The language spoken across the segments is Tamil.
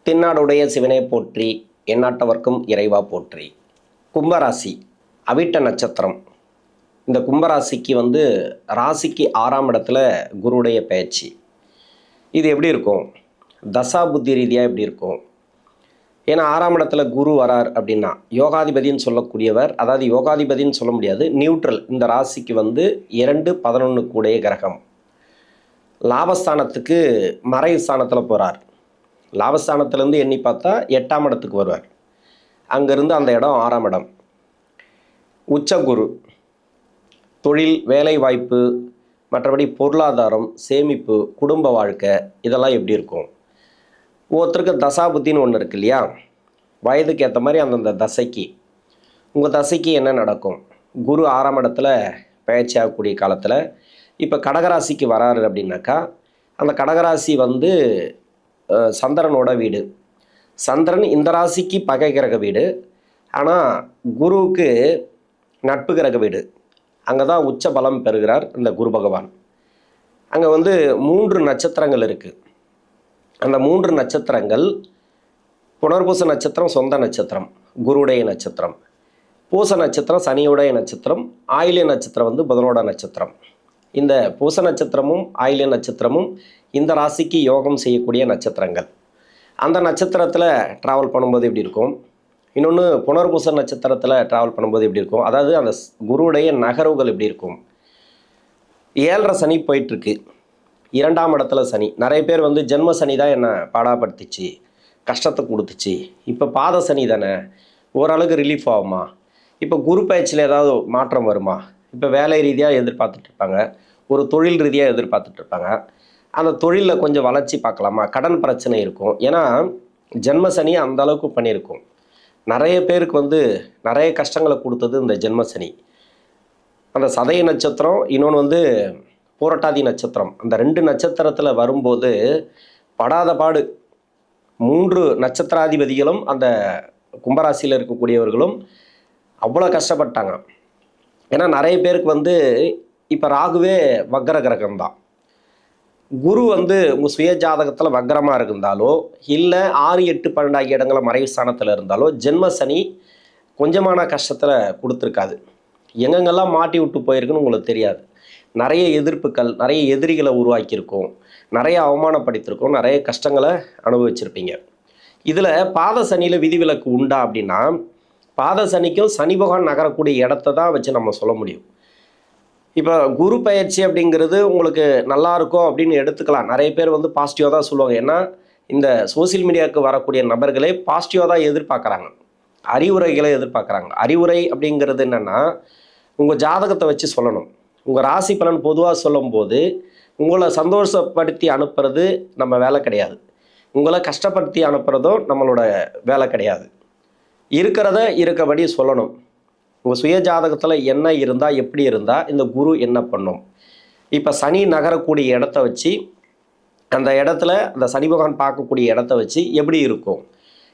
தென்னாடுடைய சிவனே போற்றி, எந்நாட்டவர்க்கும் இறைவா போற்றி. கும்பராசி அவிட்ட நட்சத்திரம். இந்த கும்பராசிக்கு ராசிக்கு 6ஆம் இடத்துல குருவுடைய பெயர்ச்சி. இது எப்படி இருக்கும்? தசா புத்தி ரீதியாக எப்படி இருக்கும்? ஏன்னா 6ஆம் இடத்துல குரு வரார் அப்படின்னா யோகாதிபதின்னு சொல்லக்கூடியவர், அதாவது யோகாதிபதின்னு சொல்ல முடியாது, நியூட்ரல். இந்த ராசிக்கு 2, 11 கூடிய கிரகம். லாபஸ்தானத்துக்கு மறைவு ஸ்தானத்தில் போகிறார். லாபஸ்தானத்திலேருந்து எண்ணி பார்த்தா 8ஆம் இடத்துக்கு வருவார். அங்கேருந்து அந்த இடம் 6ஆம் இடம். உச்சகுரு. தொழில், வேலை வாய்ப்பு, மற்றபடி பொருளாதாரம், சேமிப்பு, குடும்ப வாழ்க்கை, இதெல்லாம் எப்படி இருக்கும்? ஒருத்தருக்கு தசாபுத்தின்னு ஒன்று இருக்கு இல்லையா? வயதுக்கு ஏற்ற மாதிரி அந்தந்த தசைக்கு, உங்கள் தசைக்கு என்ன நடக்கும்? குரு 6ஆம் இடத்துல பயிற்சி ஆகக்கூடிய காலத்தில் இப்போ கடகராசிக்கு வராரு அப்படின்னாக்கா, அந்த கடகராசி சந்திரனோட வீடு. சந்திரன் இந்த ராசிக்கு பகை கிரக வீடு, ஆனால் குருவுக்கு நட்பு கிரக வீடு. அங்கே தான் உச்ச பலம் பெறுகிறார் இந்த குரு பகவான். அங்கே 3 நட்சத்திரங்கள் இருக்குது. அந்த 3 நட்சத்திரங்கள் புனர்பூச நட்சத்திரம் சொந்த நட்சத்திரம், குருவுடைய நட்சத்திரம். பூச நட்சத்திரம் சனியுடைய நட்சத்திரம். ஆயில்ய நட்சத்திரம் புதனோட நட்சத்திரம். இந்த பூச நட்சத்திரமும் ஆயில்ய நட்சத்திரமும் இந்த ராசிக்கு யோகம் செய்யக்கூடிய நட்சத்திரங்கள். அந்த நட்சத்திரத்தில் ட்ராவல் பண்ணும்போது எப்படி இருக்கும்? இன்னொன்று புனர்பூச நட்சத்திரத்தில் ட்ராவல் பண்ணும்போது எப்படி இருக்கும்? அதாவது அந்த குருவுடைய நகர்வுகள் எப்படி இருக்கும்? 7.5 சனி போயிட்டுருக்கு. 2ஆம் இடத்துல சனி. நிறைய பேர் ஜென்ம சனி தான் என்னை பாடாப்படுத்திச்சு, கஷ்டத்தை கொடுத்துச்சு. இப்போ பாத சனி தானே, ஓரளவுக்கு ரிலீஃப் ஆகுமா? இப்போ குரு பயிற்சியில் ஏதாவது மாற்றம் வருமா? இப்போ வேலை ரீதியாக எதிர்பார்த்துட்டு இருப்பாங்க, ஒரு தொழில் ரீதியாக எதிர்பார்த்துட்டு இருப்பாங்க. அந்த தொழிலில் கொஞ்சம் வளர்ச்சி பார்க்கலாமா? கடன் பிரச்சனை இருக்கும். ஏன்னா ஜென்ம சனி அந்த அளவுக்கு பண்ணியிருக்கும். நிறைய பேருக்கு நிறைய கஷ்டங்களை கொடுத்தது இந்த ஜென்ம சனி. அந்த சதய நட்சத்திரம், இன்னொன்று பூரட்டாதி நட்சத்திரம். அந்த 2 நட்சத்திரத்தில் வரும்போது படாத பாடு. 3 நட்சத்திராதிபதிகளும் அந்த கும்பராசியில் இருக்கக்கூடியவர்களும் அவ்வளோ கஷ்டப்பட்டாங்க. ஏன்னா நிறைய பேருக்கு இப்போ ராகுவே வக்கர கிரகம் தான். குரு உங்கள் சுய ஜாதகத்தில் வக்கரமாக இருந்தாலோ, இல்லை 6, 8, 12 ஆகிய இடங்களில் மறைவு ஸ்தானத்தில் இருந்தாலோ ஜென்ம சனி கொஞ்சமான கஷ்டத்தில் கொடுத்துருக்காது. எங்கெங்கெல்லாம் மாட்டி விட்டு போயிருக்குன்னு உங்களுக்கு தெரியாது. நிறைய எதிர்ப்புகள், நிறைய எதிரிகளை உருவாக்கியிருக்கோம், நிறைய அவமானப்படுத்தியிருக்கோம், நிறைய கஷ்டங்களை அனுபவிச்சிருப்பீங்க. இதில் பாத சனியில் விதிவிலக்கு உண்டா அப்படின்னா, பாத சனிக்கும் சனி பகவான் நகரக்கூடிய இடத்த தான் வச்சு நம்ம சொல்ல முடியும். இப்போ குரு பயிற்சி அப்படிங்கிறது உங்களுக்கு நல்லா இருக்கும் அப்படின்னு எடுத்துக்கலாம். நிறைய பேர் பாசிட்டிவாக தான் சொல்லுவாங்க. ஏன்னா இந்த சோசியல் மீடியாவுக்கு வரக்கூடிய நபர்களே பாசிட்டிவாக தான் எதிர்பார்க்குறாங்க, அறிவுரைகளை எதிர்பார்க்குறாங்க. அறிவுரை அப்படிங்கிறது என்னென்னா, உங்கள் ஜாதகத்தை வச்சு சொல்லணும். உங்கள் ராசி பலன் பொதுவாக சொல்லும்போது உங்களை சந்தோஷப்படுத்தி அனுப்புறது நம்ம வேலை கிடையாது, உங்களை கஷ்டப்படுத்தி அனுப்புறதும் நம்மளோட வேலை கிடையாது. இருக்கிறத இருக்கபடி சொல்லணும். உங்கள் சுய ஜாதகத்தில் என்ன இருந்தால், எப்படி இருந்தால் இந்த குரு என்ன பண்ணும்? இப்போ சனி நகரக்கூடிய இடத்த வச்சு, அந்த இடத்துல அந்த சனி பகவான் பார்க்கக்கூடிய இடத்த வச்சு எப்படி இருக்கும்?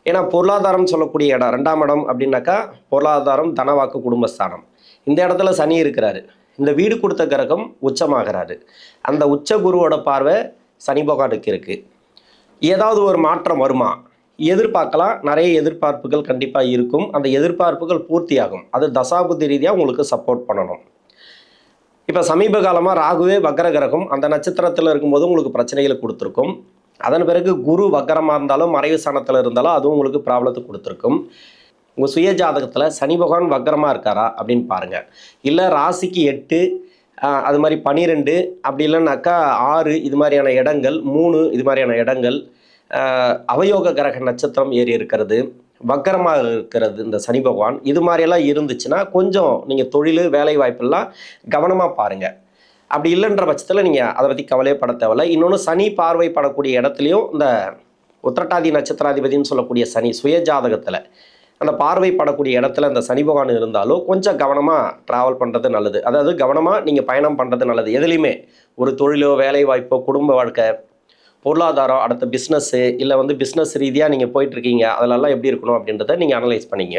ஏன்னா பொருளாதாரம் சொல்லக்கூடிய இடம் 2ஆம் இடம் அப்படின்னாக்கா பொருளாதாரம், தனவாக்கு, குடும்பஸ்தானம். இந்த இடத்துல சனி இருக்கிறாரு. இந்த வீடு கொடுத்த கிரகம் உச்சமாகிறாரு. அந்த உச்ச குருவோட பார்வை சனி பகவானுக்கு இருக்குது. ஏதாவது ஒரு மாற்றம் வருமா? எதிர்பார்க்கலாம். நிறைய எதிர்பார்ப்புகள் கண்டிப்பாக இருக்கும். அந்த எதிர்பார்ப்புகள் பூர்த்தியாகும். அது தசாபுத்தி ரீதியாக உங்களுக்கு சப்போர்ட் பண்ணணும். இப்போ சமீப காலமாக ராகுவே வக்கர கிரகம் அந்த நட்சத்திரத்தில் இருக்கும்போது உங்களுக்கு பிரச்சனைகளை கொடுத்துருக்கும். அதன் பிறகு குரு வக்கரமாக இருந்தாலும் மறைவு ஸ்தானத்தில் இருந்தாலும் அதுவும் உங்களுக்கு ப்ராப்ளத்தை கொடுத்துருக்கும். உங்கள் சுய ஜாதகத்தில் சனி பகவான் வக்கரமாக இருக்காரா அப்படின்னு பாருங்கள். இல்லை ராசிக்கு 8, அது மாதிரி 12, அப்படி இல்லைன்னாக்கா 6 இது மாதிரியான இடங்கள், 3 இது மாதிரியான இடங்கள், அவயோக கிரக நட்சத்திரம் ஏறி இருக்கிறது, வக்கரமாக இருக்கிறது இந்த சனி பகவான், இது மாதிரியெல்லாம் இருந்துச்சுன்னா கொஞ்சம் நீங்கள் தொழில், வேலை வாய்ப்பெல்லாம் கவனமாக பாருங்கள். அப்படி இல்லைன்ற பட்சத்தில் நீங்கள் அதை பற்றி கவலையப்பட தேவையில்லை. இன்னொன்று சனி பார்வைப்படக்கூடிய இடத்துலையும் இந்த உத்திரட்டாதி நட்சத்திராதிபதினு சொல்லக்கூடிய சனி சுய ஜாதகத்தில் அந்த பார்வைப்படக்கூடிய இடத்துல அந்த சனி பகவான் இருந்தாலும் கொஞ்சம் கவனமாக ட்ராவல் பண்ணுறது நல்லது. அதாவது கவனமாக நீங்கள் பயணம் பண்ணுறது நல்லது. எதுலேயுமே ஒரு தொழிலோ, வேலை வாய்ப்போ, குடும்ப வாழ்க்கை, பொருளாதாரம், அடுத்த பிஸ்னஸ்ஸு, இல்லை பிஸ்னஸ் ரீதியாக நீங்கள் போயிட்டுருக்கீங்க, அதிலெல்லாம் எப்படி இருக்கணும் அப்படின்றத நீங்கள் அனலைஸ் பண்ணிங்க.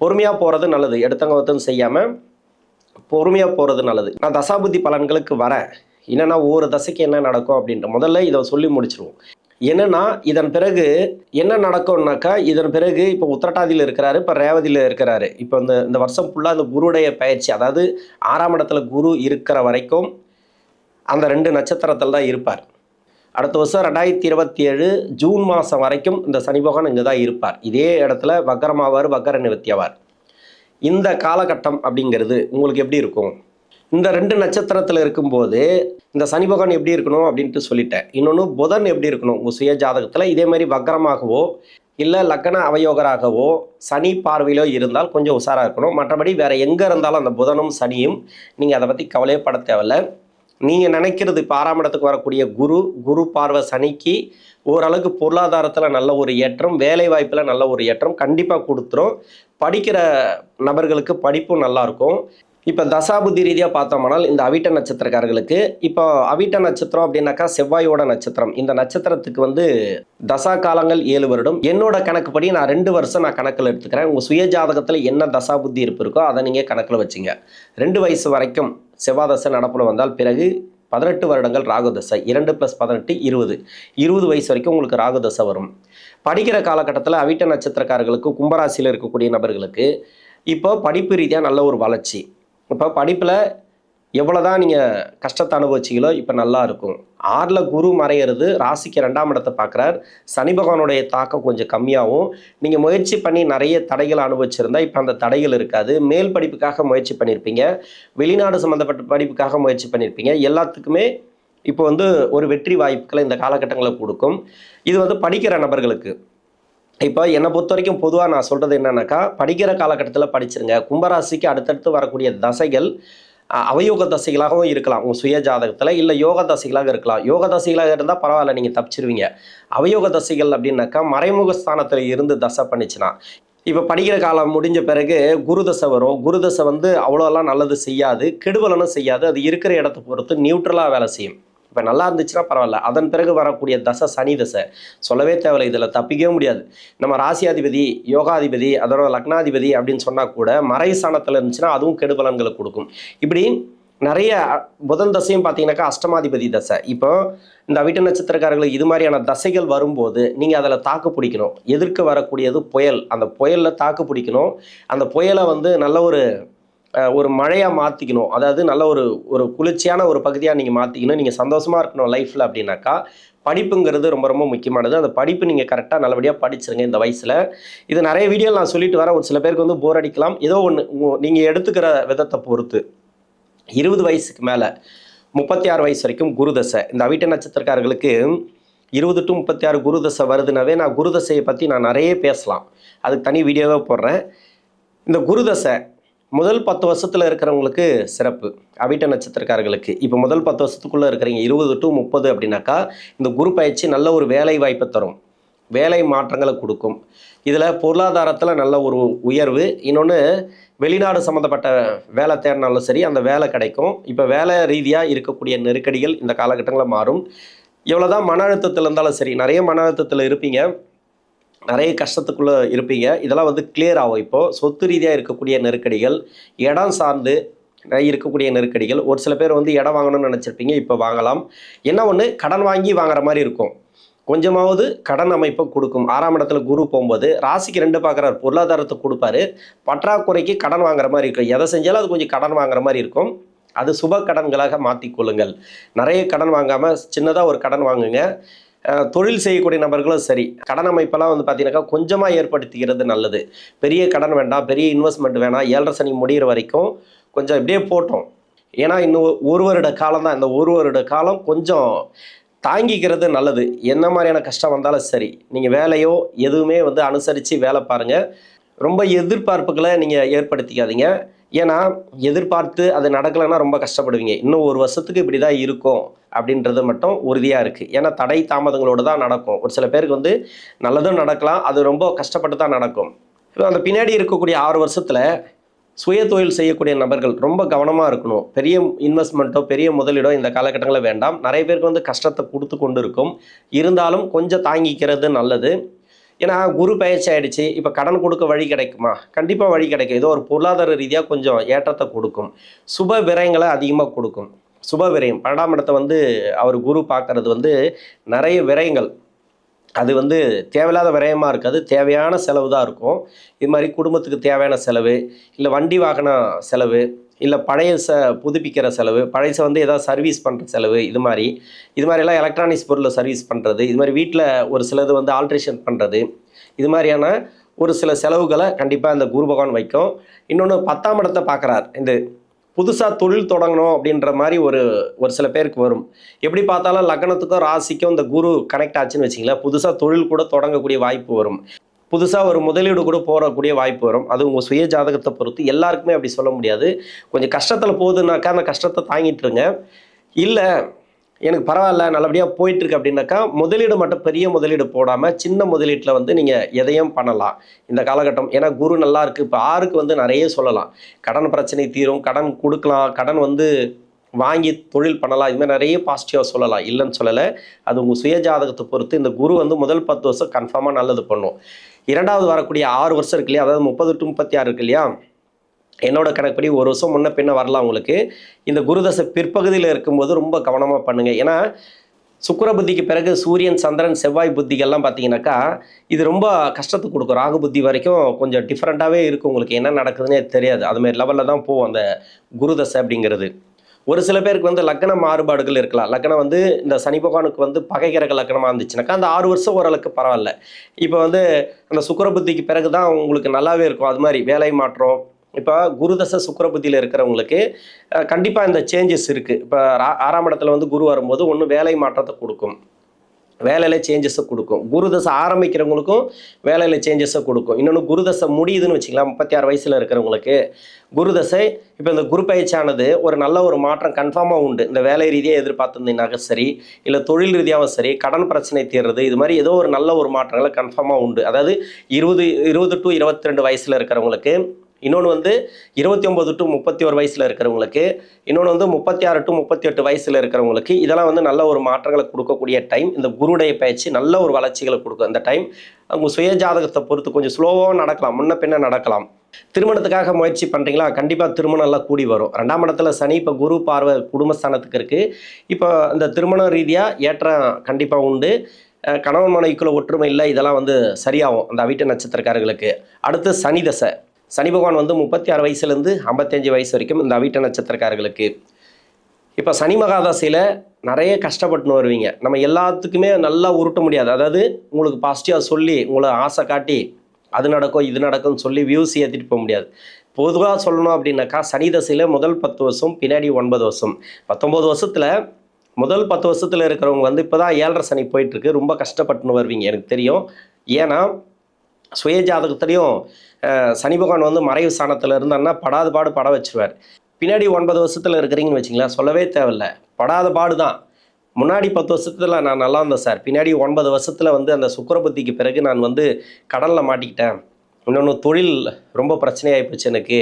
பொறுமையாக போகிறது நல்லது. எடுத்தவங்க செய்யாமல் பொறுமையாக போகிறது நல்லது. நான் தசாபுத்தி பலன்களுக்கு வரேன். என்னென்னா ஒவ்வொரு தசைக்கு என்ன நடக்கும் அப்படின்ற முதல்ல இதை சொல்லி முடிச்சிருவோம். என்னன்னா இதன் பிறகு என்ன நடக்கும்னாக்கா, இதன் பிறகு இப்போ உத்திரட்டாதியில இருக்கிறாரு, இப்போ ரேவதியில இருக்கிறாரு. இப்போ இந்த இந்த வருஷம் ஃபுல்லா இந்த குருவுடைய பயிற்சி, அதாவது 6ஆம் இடத்துல குரு இருக்கிற வரைக்கும் அந்த 2 நட்சத்திரத்தில் தான் இருப்பார். அடுத்த வருஷம் 2027 ஜூன் மாதம் வரைக்கும் இந்த சனி பகவான் இங்கே தான் இருப்பார். இதே இடத்துல வக்கரமாவார், வக்கர நிவர்த்தி ஆவார். இந்த காலகட்டம் அப்படிங்கிறது உங்களுக்கு எப்படி இருக்கும்? இந்த 2 நட்சத்திரத்தில் இருக்கும்போது இந்த சனி பகவான் எப்படி இருக்கணும் அப்படின்ட்டு சொல்லிட்டேன். இன்னொன்று புதன் எப்படி இருக்கணும் உங்கள் சுய ஜாதகத்தில் இதே மாதிரி வக்கரமாகவோ இல்லை லக்ன அவயோகராகவோ சனி பார்வையிலோ இருந்தால் கொஞ்சம் உஷாராக இருக்கணும். மற்றபடி வேறு எங்கே இருந்தாலும் அந்த புதனும் சனியும் நீங்கள் அதை பற்றி கவலையப்பட தேவையில்லை. நீங்கள் நினைக்கிறது இப்போ 6ஆம் இடத்துக்கு வரக்கூடிய குரு பார்வை சனிக்கு ஓரளவுக்கு பொருளாதாரத்தில் நல்ல ஒரு ஏற்றம், வேலை வாய்ப்பில் நல்ல ஒரு ஏற்றம் கண்டிப்பாக கொடுத்துரும். படிக்கிற நபர்களுக்கு படிப்பும் நல்லாயிருக்கும். இப்போ தசாபுத்தி ரீதியாக பார்த்தோம்னால் இந்த அவிட்ட நட்சத்திரக்காரர்களுக்கு இப்போ அவிட்ட நட்சத்திரம் அப்படின்னாக்கா செவ்வாயோட நட்சத்திரம். இந்த நட்சத்திரத்துக்கு தசா காலங்கள் 7 வருடம். என்னோட கணக்குப்படி நான் 2 வருஷம் நான் கணக்கில் எடுத்துக்கிறேன். உங்கள் சுய ஜாதகத்தில் என்ன தசாபுத்தி இருப்பு இருக்கோ அதை நீங்கள் கணக்கில் வச்சுங்க. 2 வயசு வரைக்கும் செவ்வாய் தசை நடப்புல வந்தால் பிறகு 18 வருடங்கள் ராகு தசை. 2 + 18 20. 20 வயசு வரைக்கும் உங்களுக்கு ராகு தசை வரும். படிக்கிற காலகட்டத்தில் அவிட்ட நட்சத்திரக்காரர்களுக்கு கும்பராசியில் இருக்கக்கூடிய நபர்களுக்கு இப்போ படிப்பு ரீதியாக நல்ல ஒரு வளர்ச்சி. இப்போ படிப்பில் எவ்வளோ தான் நீங்கள் கஷ்டத்தை அனுபவிச்சிங்களோ இப்போ நல்லா இருக்கும். 6ல் குரு மறையிறது ராசிக்கு 2ஆம் இடத்தை பார்க்குறார். சனி பகவானுடைய தாக்கம் கொஞ்சம் கம்மியாகவும் நீங்கள் முயற்சி பண்ணி நிறைய தடைகளை அனுபவிச்சிருந்தா இப்போ அந்த தடைகள் இருக்காது. மேல் படிப்புக்காக முயற்சி பண்ணியிருப்பீங்க, வெளிநாடு சம்மந்தப்பட்ட படிப்புக்காக முயற்சி பண்ணியிருப்பீங்க. எல்லாத்துக்குமே இப்போ ஒரு வெற்றி வாய்ப்புகளை இந்த காலகட்டங்களில் கொடுக்கும். இது படிக்கிற நபர்களுக்கு. இப்போ என்னை பொறுத்த வரைக்கும் பொதுவாக நான் சொல்கிறது என்னன்னாக்கா, படிக்கிற காலகட்டத்தில் படிச்சிருங்க. கும்பராசிக்கு அடுத்தடுத்து வரக்கூடிய தசைகள் அவயோக தசைகளாகவும் இருக்கலாம் உங்கள் சுய ஜாதகத்தில், இல்லை யோக தசைகளாக இருக்கலாம். யோக தசைகளாக இருந்தால் பரவாயில்ல, நீங்கள் தப்பிச்சிருவீங்க. அவயோக தசைகள் அப்படின்னாக்கா மறைமுக ஸ்தானத்தில் இருந்து தசை பண்ணிச்சுன்னா, இப்போ படிக்கிற காலம் முடிஞ்ச பிறகு குரு தசை வரும். குரு தசை அவ்வளோலாம் நல்லது செய்யாது, கெடுபலனும் செய்யாது. அது இருக்கிற இடத்த பொறுத்து நியூட்ரலாக வேலை செய்யும். இப்போ நல்லா இருந்துச்சுன்னா பரவாயில்ல. அதன் பிறகு வரக்கூடிய தசை சனி தசை சொல்லவே தேவையில்லை, இதில் தப்பிக்கவே முடியாது. நம்ம ராசியாதிபதி, யோகாதிபதி, அதோட லக்னாதிபதி அப்படின்னு சொன்னால் கூட மறை ஸ்தானத்தில் இருந்துச்சுன்னா அதுவும் கெடுபலன்களை கொடுக்கும். இப்படி நிறைய புதன் தசையும் பார்த்தீங்கன்னாக்கா அஷ்டமாதிபதி தசை. இப்போ இந்த அவிட்ட நட்சத்திரக்காரர்களுக்கு இது மாதிரியான தசைகள் வரும்போது நீங்கள் அதில் தாக்கு பிடிக்கணும். எதிர்க்க வரக்கூடியது புயல், அந்த புயலில் தாக்கு பிடிக்கணும். அந்த புயலை நல்ல ஒரு மழையாக மாற்றிக்கணும். அதாவது நல்ல ஒரு குளிர்ச்சியான ஒரு பகுதியாக நீங்கள் மாற்றிக்கணும். நீங்கள் சந்தோஷமாக இருக்கணும் லைஃப்பில் அப்படின்னாக்கா படிப்புங்கிறது ரொம்ப ரொம்ப முக்கியமானது. அந்த படிப்பு நீங்கள் கரெக்டாக நல்லபடியாக படிச்சிருங்க இந்த வயசில். இது நிறைய வீடியோவில் நான் சொல்லிட்டு வரேன். ஒரு சில பேருக்கு போர் அடிக்கலாம். ஏதோ ஒன்று நீங்கள் எடுத்துக்கிற விதத்தை பொறுத்து 20 வயசுக்கு மேலே 36 வயசு வரைக்கும் குருதசை. இந்த அவிட்ட நட்சத்திரக்காரர்களுக்கு 20 to 36 குருதசை வருதுனாவே நான் குருதசையை பற்றி நான் நிறைய பேசலாம். அதுக்கு தனி வீடியோவாக போடுறேன். இந்த குருதசை முதல் 10 வருஷத்தில் இருக்கிறவங்களுக்கு சிறப்பு. அவிட்ட நட்சத்திரக்காரர்களுக்கு இப்போ முதல் 10 வருஷத்துக்குள்ளே இருக்கிறீங்க 20 to 30 அப்படின்னாக்கா இந்த குரு பயிற்சி நல்ல ஒரு வேலை வாய்ப்பை தரும், வேலை மாற்றங்களை கொடுக்கும். இதில் பொருளாதாரத்தில் நல்ல ஒரு உயர்வு. இன்னொன்று வெளிநாடு சம்மந்தப்பட்ட வேலை தேடினாலும் சரி அந்த வேலை கிடைக்கும். இப்போ வேலை ரீதியாக இருக்கக்கூடிய நெருக்கடிகள் இந்த காலகட்டங்களில் மாறும். எவ்வளோதான் மன அழுத்தத்தில் இருந்தாலும் சரி, நிறைய மன அழுத்தத்தில் இருப்பீங்க, நிறைய கஷ்டத்துக்குள்ளே இருப்பீங்க. இதெல்லாம் கிளியர் ஆகும். இப்போது சொத்து ரீதியாக இருக்கக்கூடிய நெருக்கடிகள், இடம் சார்ந்து இருக்கக்கூடிய நெருக்கடிகள், ஒரு சில பேர் இடம் வாங்கணும்னு நினச்சிருப்பீங்க, இப்போ வாங்கலாம். என்ன ஒன்று, கடன் வாங்கி வாங்குற மாதிரி இருக்கும். கொஞ்சமாவது கடன் அமைப்பை கொடுக்கும். 6ஆம் இடத்துல குரு போகும்போது ராசிக்கு 2 பார்க்குறாரு, பொருளாதாரத்தை கொடுப்பாரு. பற்றாக்குறைக்கு கடன் வாங்குற மாதிரி இருக்கும். எதை செஞ்சாலும் அது கொஞ்சம் கடன் வாங்குற மாதிரி இருக்கும். அது சுப கடன்களாக மாற்றிக்கொள்ளுங்கள். நிறைய கடன் வாங்காமல் சின்னதாக ஒரு கடன் வாங்குங்க. தொழில் செய்யக்கூடிய நபர்களும் சரி, கடன் அமைப்பெல்லாம் பார்த்தீங்கன்னாக்கா கொஞ்சமாக ஏற்படுத்திக்கிறது நல்லது. பெரிய கடன் வேண்டாம், பெரிய இன்வெஸ்ட்மெண்ட் வேணாம். 7.5 சனி முடிகிற வரைக்கும் கொஞ்சம் இப்படியே போட்டோம். ஏன்னா இன்னும் 1 வருட காலம் தான். இந்த 1 வருட காலம் கொஞ்சம் தாங்கிக்கிறது நல்லது. என்ன மாதிரியான கஷ்டம் வந்தாலும் சரி, நீங்கள் வேலையோ எதுவுமே அனுசரித்து வேலை பாருங்கள். ரொம்ப எதிர்பார்ப்புகளை நீங்கள் ஏற்படுத்திக்காதீங்க. ஏன்னா எதிர்பார்த்து அது நடக்கலைன்னா ரொம்ப கஷ்டப்படுவீங்க. இன்னும் 1 வருஷத்துக்கு இப்படி தான் இருக்கும் அப்படின்றது மட்டும் உறுதியாக இருக்குது. ஏன்னா தடை தாமதங்களோடு தான் நடக்கும். ஒரு சில பேருக்கு நல்லதும் நடக்கலாம், அது ரொம்ப கஷ்டப்பட்டு தான் நடக்கும். இப்போ அந்த பின்னாடி இருக்கக்கூடிய 6 வருஷத்தில் சுய தொழில் செய்யக்கூடிய நபர்கள் ரொம்ப கவனமாக இருக்கணும். பெரிய இன்வெஸ்ட்மெண்ட்டோ பெரிய முதலீடோ இந்த காலகட்டங்களில் வேண்டாம். நிறைய பேருக்கு கஷ்டத்தை கொடுத்து கொண்டு இருக்கும். இருந்தாலும் கொஞ்சம் தாங்கிக்கிறது நல்லது. ஏன்னா குரு பயிற்சி ஆகிடுச்சு, இப்போ கடன் கொடுக்க வழி கிடைக்குமா? கண்டிப்பாக வழி கிடைக்கும். ஏதோ ஒரு பொருளாதார ரீதியாக கொஞ்சம் ஏற்றத்தை கொடுக்கும். சுப விரயங்களை அதிகமாக கொடுக்கும். சுப விரயம் 12ஆம் இடத்தை அவர் குரு பார்க்கறது நிறைய விரயங்கள். அது வந்து தேவையில்லாத விரயமாக இருக்காது, தேவையான செலவு தான் இருக்கும். இது மாதிரி குடும்பத்துக்கு தேவையான செலவு, இல்லை வண்டி வாகன செலவு, இல்லை பழையச புதுப்பிக்கிற செலவு, பழையச வந்து ஏதாவது சர்வீஸ் பண்ணுற செலவு, இது மாதிரிலாம் எலக்ட்ரானிக்ஸ் பொருளை சர்வீஸ் பண்ணுறது, இது மாதிரி வீட்டில் ஒரு சிலது வந்து ஆல்ட்ரேஷன் பண்ணுறது, இது மாதிரியான ஒரு சில செலவுகளை கண்டிப்பாக இந்த குரு பகவான் வைக்கும். இன்னொன்று 10ஆம் இடத்தை பார்க்குறார். இந்த புதுசாக தொழில் தொடங்கணும் அப்படின்ற மாதிரி ஒரு ஒரு சில பேருக்கு வரும். எப்படி பார்த்தாலும் லக்னத்துக்கும் ராசிக்கும் இந்த குரு கனெக்ட் ஆச்சுன்னு வச்சிங்களேன், புதுசாக தொழில் கூட தொடங்கக்கூடிய வாய்ப்பு வரும். புதுசாக ஒரு முதலீடு கூட போகக்கூடிய வாய்ப்பு வரும். அது உங்கள் சுய ஜாதகத்தை பொறுத்து. எல்லாருக்குமே அப்படி சொல்ல முடியாது. கொஞ்சம் கஷ்டத்தில் போகுதுன்னாக்கா அந்த கஷ்டத்தை தாங்கிட்டுருங்க. இல்லை எனக்கு பரவாயில்ல நல்லபடியாக போயிட்டுருக்கு அப்படின்னாக்கா, முதலீடு மட்டும் பெரிய முதலீடு போடாமல் சின்ன முதலீட்டில் வந்து நீங்கள் எதையும் பண்ணலாம் இந்த காலகட்டம். ஏன்னா குரு நல்லா இருக்குது. இப்போ 6க்கு வந்து நிறைய சொல்லலாம். கடன் பிரச்சனை தீரும், கடன் கொடுக்கலாம், கடன் வந்து வாங்கி தொழில் பண்ணலாம், இது மாதிரி நிறைய பாசிட்டிவாக சொல்லலாம், இல்லைன்னு சொல்லலை. அது உங்கள் சுய ஜாதகத்தை பொறுத்து. இந்த குரு வந்து முதல் 10 வருஷம் கன்ஃபார்மாக நல்லது பண்ணும். 2வது வரக்கூடிய 6 வருஷம் இருக்கு இல்லையா, அதாவது 30 to 36 இருக்கு இல்லையா, என்னோட கணக்குப்படி ஒரு வருஷம் முன்ன பின்ன வரலாம் உங்களுக்கு. இந்த குருதசை பிற்பகுதியில் இருக்கும்போது ரொம்ப கவனமாக பண்ணுங்கள். ஏன்னா சுக்கிர புத்திக்கு பிறகு சூரியன், சந்திரன், செவ்வாய் புத்திகள்லாம் பார்த்தீங்கன்னாக்கா இது ரொம்ப கஷ்டத்தை கொடுக்கும். ராகு புத்தி வரைக்கும் கொஞ்சம் டிஃப்ரெண்ட்டாகவே இருக்கும். உங்களுக்கு என்ன நடக்குதுன்னே தெரியாது. அதுமாரி லெவலில் தான் போகும் அந்த குருதசை அப்படிங்கிறது. ஒரு சில பேருக்கு வந்து லக்ன மாறுபாடுகள் இருக்கலாம். லக்னம் வந்து இந்த சனி பகவானுக்கு வந்து பகைக்கிரக லக்னமாக இருந்துச்சுனாக்கா அந்த 6 வருஷம் ஓரளவுக்கு பரவாயில்ல. இப்போ வந்து அந்த சுக்கிர புத்திக்கு பிறகு தான் உங்களுக்கு நல்லாவே இருக்கும். அது மாதிரி வேலை மாற்றம். இப்போ குருதசை சுக்கிர புத்தியில் இருக்கிறவங்களுக்கு கண்டிப்பாக இந்த சேஞ்சஸ் இருக்குது. இப்போ 6ஆம் இடத்துல வந்து குரு வரும்போது ஒன்று வேலை மாற்றத்தை கொடுக்கும், வேலையில் சேஞ்சஸை கொடுக்கும். குருதசை ஆரம்பிக்கிறவங்களுக்கும் வேலையில் சேஞ்சஸை கொடுக்கும். இன்னொன்று குருதசை முடியுதுன்னு வச்சுக்கலாம், 36 வயசில் இருக்கிறவங்களுக்கு குருதசை. இப்போ இந்த குரு பயிற்சியானது ஒரு நல்ல ஒரு மாற்றம் கன்ஃபார்மாக உண்டு. இந்த வேலை ரீதியாக எதிர்பார்த்துருந்தீங்கன்னாக்க சரி, இல்லை தொழில் ரீதியாகவும் சரி, கடன் பிரச்சனை தீர்றது, இது மாதிரி ஏதோ ஒரு நல்ல ஒரு மாற்றங்களை கன்ஃபார்மாக உண்டு. அதாவது 20 to 22 வயசில் இருக்கிறவங்களுக்கு, இன்னொன்று வந்து 29 to 31 வயசில் இருக்கிறவங்களுக்கு, இன்னொன்று வந்து 36 to 38 வயசில் இருக்கிறவங்களுக்கு, இதெல்லாம் வந்து நல்ல ஒரு மாற்றங்களை கொடுக்கக்கூடிய டைம். இந்த குருடைய பயிற்சி நல்ல ஒரு வளர்ச்சிகளை கொடுக்கும். இந்த டைம் அவங்க சுய ஜாதகத்தை பொறுத்து கொஞ்சம் ஸ்லோவாக நடக்கலாம், முன்ன பின்ன நடக்கலாம். திருமணத்துக்காக முயற்சி பண்ணுறீங்களா, கண்டிப்பாக திருமணம் எல்லாம் கூடி வரும். 2ஆம் இடத்துல சனி, இப்போ குரு பார்வை குடும்பஸ்தானத்துக்கு இருக்குது. இப்போ இந்த திருமண ரீதியாக ஏற்றம் கண்டிப்பாக உண்டு. கணவன் மனைவிக்குள்ள ஒற்றுமை இல்லை, இதெல்லாம் வந்து சரியாகும் அந்த அவிட்ட நட்சத்திரக்காரர்களுக்கு. அடுத்து சனி தசை. சனி பகவான் வந்து 36 வயசுலேருந்து 55 வயசு வரைக்கும் இந்த அவிட்ட நட்சத்திரக்காரர்களுக்கு. இப்போ சனி மகாதசையில் நிறைய கஷ்டப்பட்டுன்னு வருவீங்க. நம்ம எல்லாத்துக்குமே நல்லா உருட்ட முடியாது. அதாவது உங்களுக்கு பாசிட்டிவாக சொல்லி உங்களை ஆசை காட்டி அது நடக்கும் இது நடக்கும்னு சொல்லி வியூஸ் ஏற்றிட்டு போக முடியாது. பொதுவாக சொல்லணும் அப்படின்னாக்கா சனி தசையில் முதல் 10 வருஷம், பின்னாடி 9 வருஷம், 19 வருஷத்தில் முதல் 10 வருஷத்தில் இருக்கிறவங்க வந்து இப்போ தான் 7.5 சனி போயிட்டுருக்கு. ரொம்ப கஷ்டப்பட்டுன்னு வருவீங்க, எனக்கு தெரியும். ஏன்னா சுய ஜாதகத்துலேயும் சனி பகவான் வந்து மறைவு ஸ்தானத்தில் இருந்தான்னா படாத பாடு பட வச்சுருவார். பின்னாடி 9 வருஷத்தில் இருக்கிறீங்கன்னு வச்சிங்களேன், சொல்லவே தேவையில்லை, படாத பாடு தான். முன்னாடி 10 வருஷத்தில் நான் நல்லா இருந்தேன் சார், பின்னாடி 9 வருஷத்தில் வந்து அந்த சுக்கிர புத்திக்கு பிறகு நான் வந்து கடனில் மாட்டிக்கிட்டேன். இன்னொன்று தொழில் ரொம்ப பிரச்சனையாகி போச்சு, எனக்கு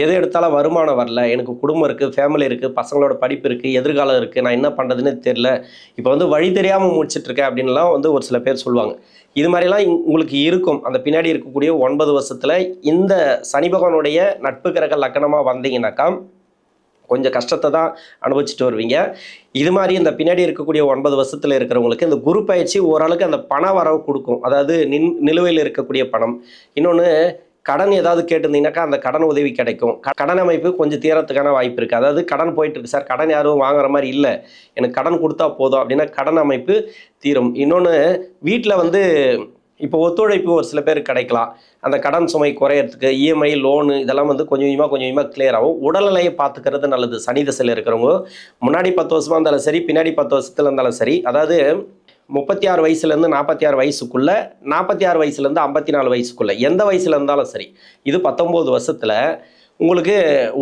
எது எடுத்தாலும் வருமானம் வரல, எனக்கு குடும்பம் இருக்குது, ஃபேமிலி இருக்குது, பசங்களோட படிப்பு இருக்குது, எதிர்காலம் இருக்குது, நான் என்ன பண்ணுறதுன்னு தெரில, இப்போ வந்து வழி தெரியாமல் முடிச்சிட்ருக்கேன் அப்படின்லாம் வந்து ஒரு சில பேர் சொல்லுவாங்க. இது மாதிரிலாம் உங்களுக்கு இருக்கும். அந்த பின்னாடி இருக்கக்கூடிய 9 வருஷத்தில் இந்த சனி பகவானுடைய நட்பு கிரக லக்னமாக வந்தீங்கன்னாக்கா கொஞ்சம் கஷ்டத்தை தான் அனுபவிச்சுட்டு வருவீங்க. இது மாதிரி இந்த பின்னாடி இருக்கக்கூடிய 9 வருஷத்தில் இருக்கிறவங்களுக்கு இந்த குரு பயிற்சி ஓரளவுக்கு அந்த பண வரவு கொடுக்கும். அதாவது நிலுவையில் இருக்கக்கூடிய பணம். இன்னொன்று கடன் ஏதாவது கேட்டிருந்தீங்கன்னாக்கா அந்த கடன் உதவி கிடைக்கும். கடன் அமைப்பு கொஞ்சம் தீரத்துக்கான வாய்ப்பு இருக்குது. அதாவது கடன் போயிட்டுருக்கு சார், கடன் யாரும் வாங்குற மாதிரி இல்லை, எனக்கு கடன் கொடுத்தா போதும் அப்படின்னா கடன் அமைப்பு தீரும். இன்னொன்று வீட்டில் வந்து இப்போ ஒத்துழைப்பு ஒரு சில பேருக்கு கிடைக்கலாம். அந்த கடன் சுமை குறையிறதுக்கு இஎம்ஐ, லோனு இதெல்லாம் வந்து கொஞ்சம் கொஞ்சமாக கிளியர் ஆகும். உடல்நிலையை பார்த்துக்கிறது நல்லது. சனி தசையில் இருக்கிறவங்க முன்னாடி 10 வருஷமாக இருந்தாலும் சரி, பின்னாடி 10 வருஷத்தில் இருந்தாலும் சரி, அதாவது 36 வயசுலேருந்து 46 வயசுக்குள்ளே, 46 வயசுலேருந்து 54 வயசுக்குள்ளே, எந்த வயசில் இருந்தாலும் சரி, இது 19 வருஷத்தில் உங்களுக்கு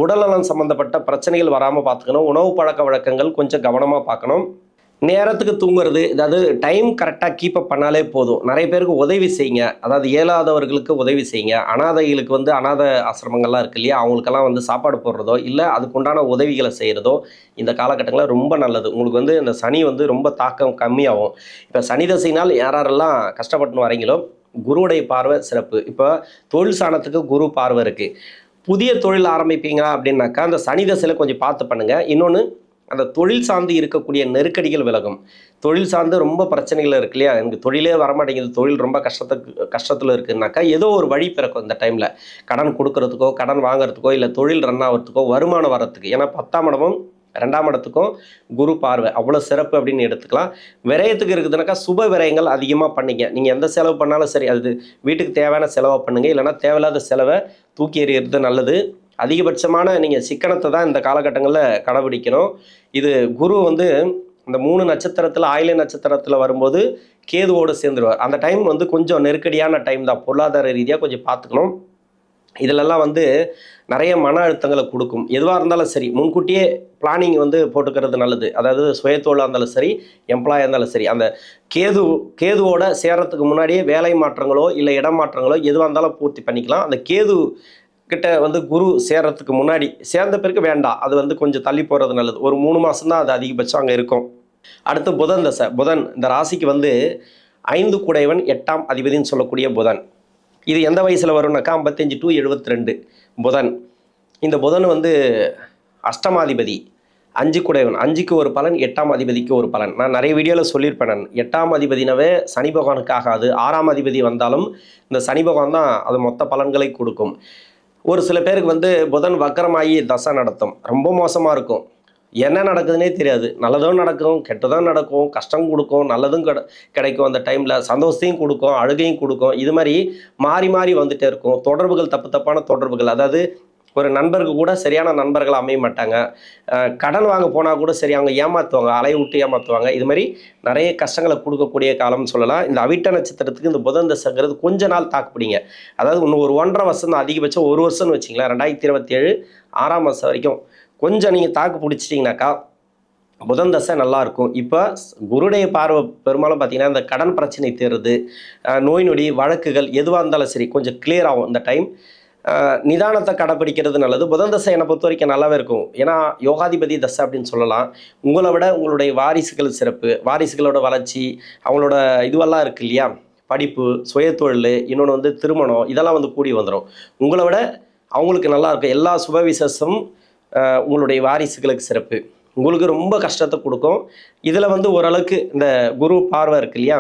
உடல்நலம் சம்மந்தப்பட்ட பிரச்சனைகள் வராமல் பார்த்துக்கணும். உணவு பழக்க வழக்கங்கள் கொஞ்சம் கவனமாக பார்க்கணும். நேரத்துக்கு தூங்குறது, அதாவது டைம் கரெக்டாக கீப்பப் பண்ணாலே போதும். நிறைய பேருக்கு உதவி செய்யுங்க. அதாவது இயலாதவர்களுக்கு உதவி செய்யுங்க. அனாதைகளுக்கு வந்து அனாதை ஆசிரமங்கள்லாம் இருக்கு இல்லையா, அவங்களுக்கெல்லாம் வந்து சாப்பாடு போடுறதோ இல்லை அதுக்குண்டான உதவிகளை செய்கிறதோ இந்த காலகட்டங்களில் ரொம்ப நல்லது. உங்களுக்கு வந்து இந்த சனி வந்து ரொம்ப தாக்கம் கம்மியாகும். இப்போ சனி தசையினால் யாரெல்லாம் கஷ்டப்பட்டுன்னு வரீங்களோ குருவுடைய பார்வை சிறப்பு. இப்போ தொழில் சாணத்துக்கு குரு பார்வை இருக்குது. புதிய தொழில் ஆரம்பிப்பீங்க அப்படின்னாக்கா அந்த சனி தசையில் கொஞ்சம் பார்த்து பண்ணுங்கள். இன்னொன்று அந்த தொழில் சார்ந்து இருக்கக்கூடிய நெருக்கடிகள் விலகும். தொழில் சார்ந்து ரொம்ப பிரச்சனைகள் இருக்கு இல்லையா, எனக்கு தொழிலே வரமாட்டேங்குது, தொழில் ரொம்ப கஷ்டத்தில் இருக்குன்னாக்கா ஏதோ ஒரு வழி பிறக்கும் இந்த டைமில். கடன் கொடுக்கறதுக்கோ, கடன் வாங்குறதுக்கோ, இல்லை தொழில் ரன் ஆகிறதுக்கோ, வருமானம் வரத்துக்கு. ஏன்னா 10ஆம் இடமும் 2ஆம் இடத்துக்கும் குரு பார்வை அவ்வளோ சிறப்பு அப்படின்னு எடுத்துக்கலாம். விரயத்துக்கு இருக்குதுனாக்கா சுப விரயங்கள் அதிகமாக பண்ணிங்க. நீங்கள் எந்த செலவு பண்ணாலும் சரி, அது வீட்டுக்கு தேவையான செலவை பண்ணுங்கள், இல்லைனா தேவையில்லாத செலவை தூக்கி எறிகிறது நல்லது. அதிகபட்சமான நீங்கள் சிக்கனத்தை தான் இந்த காலகட்டங்களில் கடைபிடிக்கணும். இது குரு வந்து இந்த 3 நட்சத்திரத்தில் ஆயில்ய நட்சத்திரத்தில் வரும்போது கேதுவோடு சேர்ந்துருவார். அந்த டைம் வந்து கொஞ்சம் நெருக்கடியான டைம் தான், பொருளாதார ரீதியாக கொஞ்சம் பார்த்துக்கணும். இதிலெல்லாம் வந்து நிறைய மன அழுத்தங்களை கொடுக்கும். எதுவாக இருந்தாலும் சரி முன்கூட்டியே பிளானிங் வந்து போட்டுக்கிறது நல்லது. அதாவது சுயத்தொழிலாக இருந்தாலும் சரி, எம்ப்ளாயாக இருந்தாலும் சரி, அந்த கேதுவோட சேர்றதுக்கு முன்னாடியே வேலை மாற்றங்களோ இல்லை இடம் மாற்றங்களோ எதுவாக இருந்தாலும் பூர்த்தி பண்ணிக்கலாம். அந்த கேது கிட்ட வந்து குரு சேர்றதுக்கு முன்னாடி, சேர்ந்த பிறகு வேண்டாம், அது வந்து கொஞ்சம் தள்ளி போகிறது நல்லது. ஒரு 3 மாதம் தான் அது அதிகபட்சம் அங்கே இருக்கும். அடுத்து புதன் தசை. புதன் இந்த ராசிக்கு வந்து 5 கூடையவன் 8ஆம் அதிபதினு சொல்லக்கூடிய புதன். இது எந்த வயசில் வரும்னாக்கா 55 to 72 புதன். இந்த புதன் வந்து அஷ்டமாதிபதி, 5 கூடையவன். 5க்கு ஒரு பலன், 8ஆம் அதிபதிக்கு ஒரு பலன். நான் நிறைய வீடியோவில் சொல்லியிருப்பேன். நான் 8ஆம் அதிபதினவே சனி பகவானுக்கு ஆகாது. 6ஆம் அதிபதி வந்தாலும் இந்த சனி பகவான் தான் அது மொத்த பலன்களை கொடுக்கும். ஒரு சில பேருக்கு வந்து புதன் வக்கரமாகி தசை நடத்தும், ரொம்ப மோசமாக இருக்கும். என்ன நடக்குதுன்னே தெரியாது. நல்லதும் நடக்கும், கெட்டதும் நடக்கும், கஷ்டம் கொடுக்கும், நல்லதும் கிடைக்கும். அந்த டைமில் சந்தோஷத்தையும் கொடுக்கும், அழுகையும் கொடுக்கும். இது மாதிரி மாறி மாறி வந்துகிட்டே இருக்கும். தொடர்புகள் தப்பான தொடர்புகள். அதாவது ஒரு நண்பருக்கு கூட சரியான நண்பர்கள் அமைய மாட்டாங்க. கடன் வாங்க போனால் கூட சரி அவங்க ஏமாற்றுவாங்க, அலையை விட்டு ஏமாற்றுவாங்க. இது மாதிரி நிறைய கஷ்டங்களை கொடுக்கக்கூடிய காலம்னு சொல்லலாம். இந்த அவிட்ட நட்சத்திரத்துக்கு இந்த புதன் தசைங்கிறது கொஞ்ச நாள் தாக்குப்பிடிங்க. அதாவது இன்னும் ஒரு 1.5 வருஷம் தான், அதிகபட்சம் 1 வருஷம்னு வச்சிங்களேன். 2027 6ஆம் மாதம் வரைக்கும் கொஞ்சம் நீங்கள் தாக்கு பிடிச்சிட்டிங்கனாக்கா புதன் தசை நல்லாயிருக்கும். இப்போ குருடைய பார்வை பெரும்பாலும் பார்த்தீங்கன்னா இந்த கடன் பிரச்சனை தீருது, நோய் நொடி வழக்குகள் எதுவாக இருந்தாலும் சரி கொஞ்சம் கிளியர் ஆகும். இந்த டைம் நிதானத்தை கடைப்பிடிக்கிறது நல்லது. புதன் தசை என்னை பொறுத்த வரைக்கும் நல்லாவே இருக்கும். ஏன்னா யோகாதிபதி தசை அப்படின்னு சொல்லலாம். உங்களை விட உங்களுடைய வாரிசுகள் சிறப்பு, வாரிசுகளோட வளர்ச்சி, அவங்களோட இதுவெல்லாம் இருக்குது இல்லையா, படிப்பு, சுயத்தொழில், இன்னொன்று வந்து திருமணம், இதெல்லாம் வந்து கூடி வந்துடும். உங்களை விட அவங்களுக்கு நல்லா இருக்கும். எல்லா சுப விசேஷமும் உங்களுடைய வாரிசுகளுக்கு சிறப்பு. உங்களுக்கு ரொம்ப கஷ்டத்தை கொடுக்கும். இதில் வந்து ஓரளவுக்கு இந்த குரு பார்வை இருக்கு இல்லையா,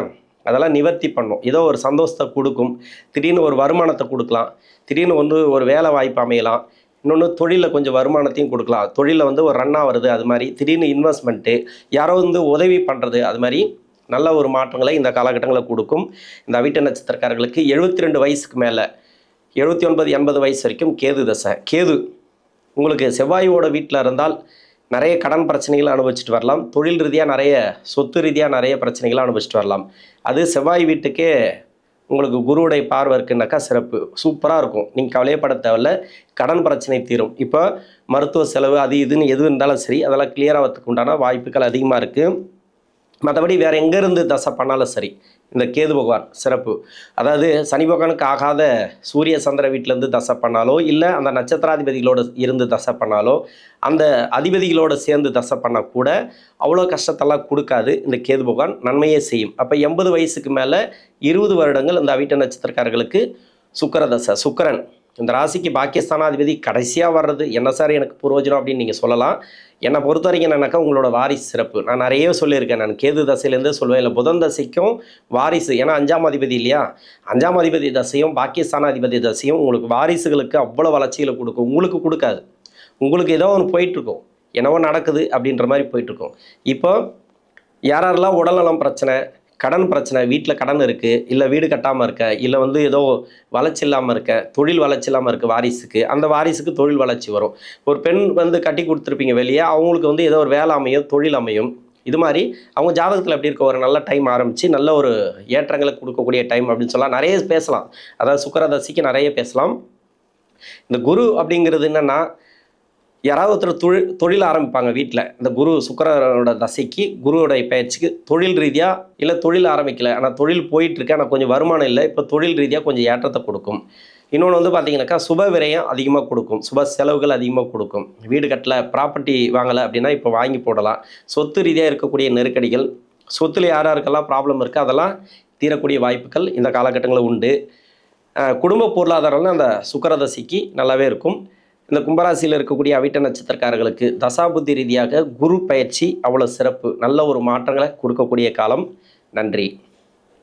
அதெல்லாம் நிவர்த்தி பண்ணும். ஏதோ ஒரு சந்தோஷத்தை கொடுக்கும். திடீர்னு ஒரு வருமானத்தை கொடுக்கலாம். திடீர்னு வந்து ஒரு வேலை வாய்ப்பு அமையலாம். இன்னொன்று தொழிலில் கொஞ்சம் வருமானத்தையும் கொடுக்கலாம். தொழிலில் வந்து ஒரு ரன்னாக வருது, அது மாதிரி திடீர்னு இன்வெஸ்ட்மெண்ட்டு, யாரோ வந்து உதவி பண்ணுறது, அது மாதிரி நல்ல ஒரு மாற்றங்களை இந்த காலகட்டங்களில் கொடுக்கும். இந்த அவிட்ட நட்சத்திரக்காரர்களுக்கு 72 வயசுக்கு மேலே 79 80 வயசு வரைக்கும் கேது தசை. கேது உங்களுக்கு செவ்வாயோட வீட்டில் இருந்தால் நிறைய கடன் பிரச்சனைகளை அனுபவிச்சுட்டு வரலாம். தொழில் ரீதியாக நிறைய சொத்து ரீதியாக நிறைய பிரச்சனைகளை அனுபவிச்சுட்டு வரலாம். அது செவ்வாய் வீட்டுக்கே உங்களுக்கு குருவுடைய பார்வை இருக்குன்னாக்கா சிறப்பு, சூப்பராக இருக்கும். நீங்கள் கவலையப்பட தேவையில்ல, கடன் பிரச்சனை தீரும். இப்போ மருத்துவ செலவு அது இதுன்னு எது இருந்தாலும் சரி அதெல்லாம் கிளியர் ஆகிறதுக்கு உண்டான வாய்ப்புகள் அதிகமாக இருக்குது. மற்றபடி வேறு எங்கேருந்து தசை பண்ணாலும் சரி இந்த கேது பகவான் சிறப்பு. அதாவது சனி பகவானுக்கு ஆகாத சூரிய சந்திர வீட்டிலேருந்து தசை பண்ணாலோ, இல்லை அந்த நட்சத்திராதிபதிகளோடு இருந்து தசை பண்ணாலோ, அந்த அதிபதிகளோடு சேர்ந்து தசை பண்ணால் கூட அவ்வளோ கஷ்டத்தெல்லாம் கொடுக்காது. இந்த கேது பகவான் நன்மையே செய்யும். அப்போ 80 வயசுக்கு மேலே 20 வருடங்கள் இந்த அவிட்ட நட்சத்திரக்காரர்களுக்கு சுக்கிர தசை. சுக்கிரன் இந்த ராசிக்கு பாக்கியஸ்தானாதிபதி கடைசியாக வர்றது என்ன சார் எனக்கு புரோஜனம் அப்படின்னு நீங்கள் சொல்லலாம். என்னை பொறுத்த வரைக்கும் என்னன்னாக்கா உங்களோட வாரிசு சிறப்பு. நான் நிறைய சொல்லியிருக்கேன். நான் கேது தசையிலேருந்து சொல்லுவேன், இல்லை புதன் தசைக்கும் வாரிசு, ஏன்னா 5ஆம் அதிபதி இல்லையா, 5ஆம் அதிபதி தசையும் பாக்கியஸ்தானாதிபதி தசையும் உங்களுக்கு வாரிசுகளுக்கு அவ்வளோ வளர்ச்சிகளை கொடுக்கும். உங்களுக்கு கொடுக்காது. உங்களுக்கு ஏதோ ஒன்று போயிட்டுருக்கும், என்னவோ நடக்குது அப்படின்ற மாதிரி போயிட்டுருக்கும். இப்போ யாரெல்லாம் உடல்நலம் பிரச்சனை, கடன் பிரச்சனை, வீட்டில் கடன் இருக்குது, இல்லை வீடு கட்டாமல் இருக்க, இல்லை வந்து ஏதோ வளர்ச்சி இல்லாமல் இருக்க, தொழில் வளர்ச்சி இல்லாமல் இருக்குது வாரிசுக்கு, அந்த வாரிசுக்கு தொழில் வளர்ச்சி வரும். ஒரு பெண் வந்து கட்டி கொடுத்துருப்பீங்க வெளியே, அவங்களுக்கு வந்து ஏதோ ஒரு வேலை அமையும், தொழில் அமையும். இது மாதிரி அவங்க ஜாதகத்தில் எப்படி இருக்க ஒரு நல்ல டைம் ஆரம்பித்து நல்ல ஒரு ஏற்றங்களை கொடுக்கக்கூடிய டைம் அப்படின்னு சொல்லலாம். நிறைய பேசலாம். அதாவது சுக்கிரதசிக்கு நிறைய பேசலாம். இந்த குரு அப்படிங்கிறது என்னென்னா, யாராவது ஒருத்தர் தொழில் ஆரம்பிப்பாங்க வீட்டில். இந்த குரு சுக்கிரனோட தசைக்கு குருவோடைய பயிற்சிக்கு தொழில் ரீதியாக, இல்லை தொழில் ஆரம்பிக்கலை ஆனால் தொழில் போயிட்டுருக்கு, ஆனால் கொஞ்சம் வருமானம் இல்லை, இப்போ தொழில் ரீதியாக கொஞ்சம் ஏற்றத்தை கொடுக்கும். இன்னொன்று வந்து பார்த்திங்கனாக்கா சுப விரயம் அதிகமாக கொடுக்கும், சுப செலவுகள் அதிகமாக கொடுக்கும். வீடு கட்டலை, ப்ராப்பர்ட்டி வாங்கலை அப்படின்னா இப்போ வாங்கி போடலாம். சொத்து ரீதியாக இருக்கக்கூடிய நெருக்கடிகள், சொத்தில் யாருக்கெல்லாம் ப்ராப்ளம் இருக்குது அதெல்லாம் தீரக்கூடிய வாய்ப்புகள் இந்த காலகட்டங்களில் உண்டு. குடும்ப பொருளாதாரம்னு அந்த சுக்கிரதசைக்கு நல்லாவே இருக்கும். இந்த கும்பராசியில் இருக்கக்கூடிய அவிட்ட நட்சத்திரக்காரர்களுக்கு தசாபுத்தி ரீதியாக குரு பயிற்சி அவ்வளோ சிறப்பு, நல்ல ஒரு மாற்றங்களை கொடுக்கக்கூடிய காலம். நன்றி.